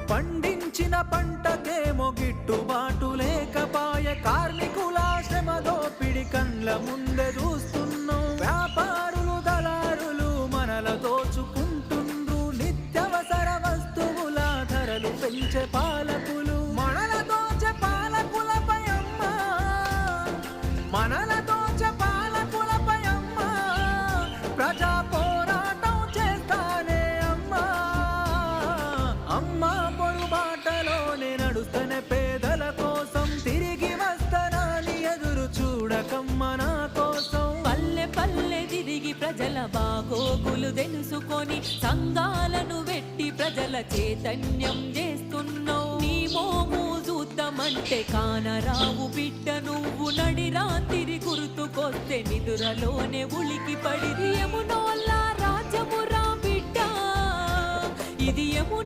పండించిన పంటకేమో గిట్టుబాటు లేకపాయ, కార్మికుల శ్రమ దోపిడి కండ్ల ముందే చూస్తున్నాం. వ్యాపారులు దళారులు మనల దోచుకుంటుండ్రు, నిత్యవసర వస్తువుల ధరలు పెంచే పాలకులు మనల దోచే పాలకులపై అమ్మా, మనల దోచే పాలకులపై అమ్మా, ప్రజా పోరాటం చేస్తానే అమ్మా. అమ్మా పొరుబాటలోనే నడుస్తనే పేదల కోసం, తిరిగి వస్తానని ఎదురు చూడకమ్మ నా కోసం. పల్లె పల్లె తిరిగి ప్రజల బాగోగులు తెలుసుకొని, సంఘాలను పెట్టి ప్రజల చైతన్యం చేస్తున్నావు. నీ మోము చూద్దామంటే కానరావు బిడ్డ, నువ్వు నడి రాత్రి గుర్తుకొస్తే నిదురలోనే ఉలికి పడి. యమునోళ్ళ రాజ్యమురా బిడ్డ, ఇది యమున